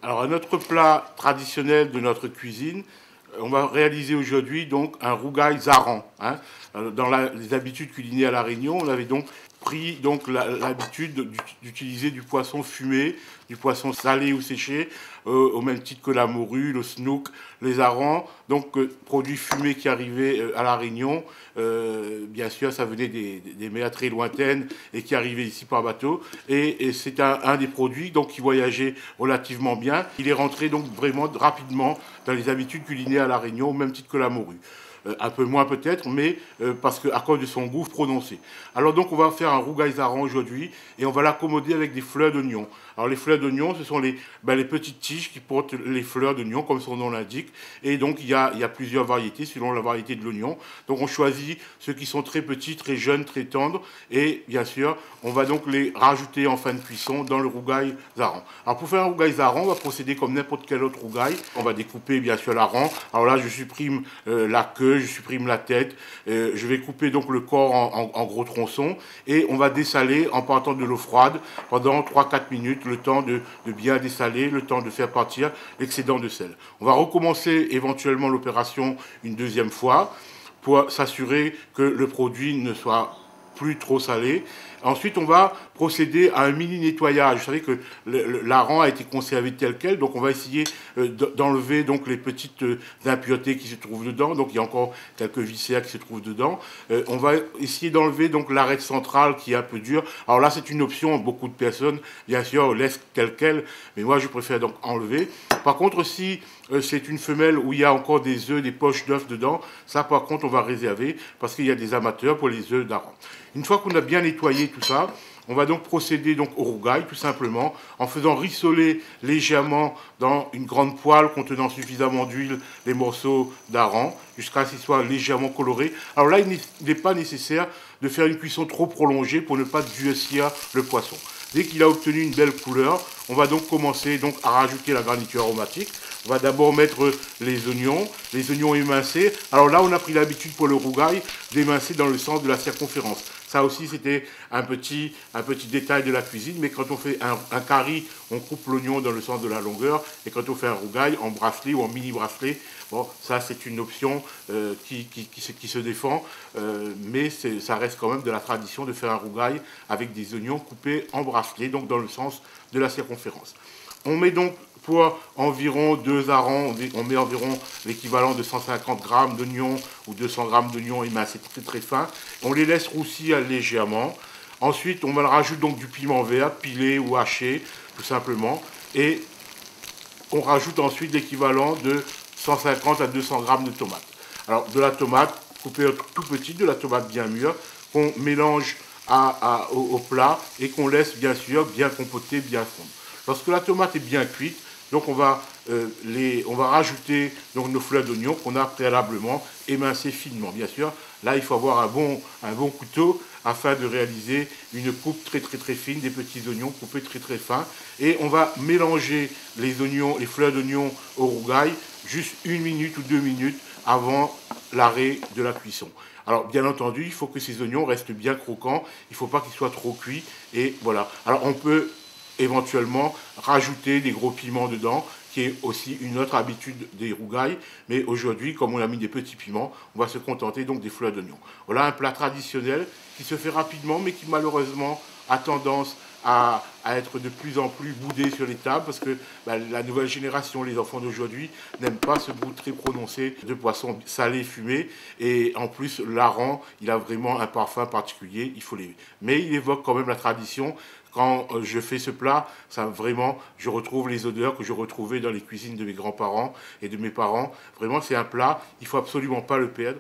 Alors, un autre plat traditionnel de notre cuisine, on va réaliser aujourd'hui donc un rougail zaran. Hein. Dans les habitudes culinaires à La Réunion, on avait donc pris donc l'habitude d'utiliser du poisson fumé, du poisson salé ou séché, au même titre que la morue, le snook, les harengs, donc produits fumés qui arrivaient à La Réunion. Bien sûr, ça venait des mers très lointaines et qui arrivaient ici par bateau. Et c'est un des produits donc, qui voyageait relativement bien. Il est rentré donc vraiment rapidement dans les habitudes culinaires à La Réunion, au même titre que la morue. Un peu moins peut-être, mais parce qu'à cause de son goût prononcé. Alors donc on va faire un rougail zaran aujourd'hui et on va l'accommoder avec des fleurs d'oignon. Alors les fleurs d'oignon, ce sont les petites tiges qui portent les fleurs d'oignon, comme son nom l'indique. Et donc il y a plusieurs variétés selon la variété de l'oignon. Donc on choisit ceux qui sont très petits, très jeunes, très tendres. Et bien sûr, on va donc les rajouter en fin de cuisson dans le rougail zaran. Alors pour faire un rougail zaran, on va procéder comme n'importe quel autre rougail. On va découper bien sûr la rang. Alors là, je supprime la queue, je supprime la tête. Je vais couper donc le corps en gros tronçons. Et on va dessaler en partant de l'eau froide pendant 3-4 minutes, le temps de bien dessaler, le temps de faire partir l'excédent de sel. On va recommencer éventuellement l'opération une deuxième fois pour s'assurer que le produit ne soit plus trop salé. Ensuite, on va procéder à un mini nettoyage. Vous savez que l'hareng a été conservé tel quel, donc on va essayer d'enlever donc les petites impuretés qui se trouvent dedans. Donc il y a encore quelques viscères qui se trouvent dedans. On va essayer d'enlever donc l'arête centrale qui est un peu dure. Alors là, c'est une option. Beaucoup de personnes, bien sûr, laissent tel quel, mais moi je préfère donc enlever. Par contre, si c'est une femelle où il y a encore des œufs, des poches d'œufs dedans, ça par contre on va réserver parce qu'il y a des amateurs pour les œufs d'hareng. Une fois qu'on a bien nettoyé tout ça, on va donc procéder donc au rougail tout simplement en faisant rissoler légèrement dans une grande poêle contenant suffisamment d'huile les morceaux d'hareng jusqu'à ce qu'ils soient légèrement colorés. Alors là, il n'est pas nécessaire de faire une cuisson trop prolongée pour ne pas durcir le poisson. Dès qu'il a obtenu une belle couleur, on va donc commencer donc à rajouter la garniture aromatique. On va d'abord mettre les oignons émincés. Alors là, on a pris l'habitude pour le rougail d'émincer dans le sens de la circonférence. Ça aussi, c'était un petit détail de la cuisine. Mais quand on fait un curry, on coupe l'oignon dans le sens de la longueur. Et quand on fait un rougail en bracelet ou en mini bracelet, bon, ça c'est une option qui se défend. Mais ça reste quand même de la tradition de faire un rougail avec des oignons coupés en bracelet, donc dans le sens de la circonférence. On met donc pour environ 2 harengs, on met environ l'équivalent de 150 grammes d'oignons ou 200 grammes d'oignons émincés très très fins. On les laisse roussir légèrement. Ensuite, on rajoute donc du piment vert, pilé ou haché, tout simplement. Et on rajoute ensuite l'équivalent de 150 à 200 grammes de tomates. Alors, de la tomate coupée tout petit, de la tomate bien mûre, qu'on mélange au plat et qu'on laisse bien sûr bien compoter, bien fondre. Lorsque la tomate est bien cuite, donc on va rajouter donc nos fleurs d'oignon qu'on a préalablement émincées finement. Bien sûr, là il faut avoir un bon couteau afin de réaliser une coupe très très très fine des petits oignons coupés très très fins. Et on va mélanger les fleurs d'oignon au rougail juste 1 minute ou 2 minutes avant l'arrêt de la cuisson. Alors bien entendu, il faut que ces oignons restent bien croquants, il ne faut pas qu'ils soient trop cuits. Et voilà. Alors on peut éventuellement rajouter des gros piments dedans, qui est aussi une autre habitude des rougails. Mais aujourd'hui, comme on a mis des petits piments, on va se contenter donc des fleurs d'oignon. Voilà un plat traditionnel qui se fait rapidement, mais qui malheureusement a tendance à être de plus en plus boudé sur les tables parce que la nouvelle génération, les enfants d'aujourd'hui, n'aiment pas ce goût très prononcé de poisson salé, fumé. Et en plus, l'hareng, il a vraiment un parfum particulier, il faut l'aimer. Mais il évoque quand même la tradition. Quand je fais ce plat, je retrouve les odeurs que je retrouvais dans les cuisines de mes grands-parents et de mes parents. Vraiment, c'est un plat, il ne faut absolument pas le perdre.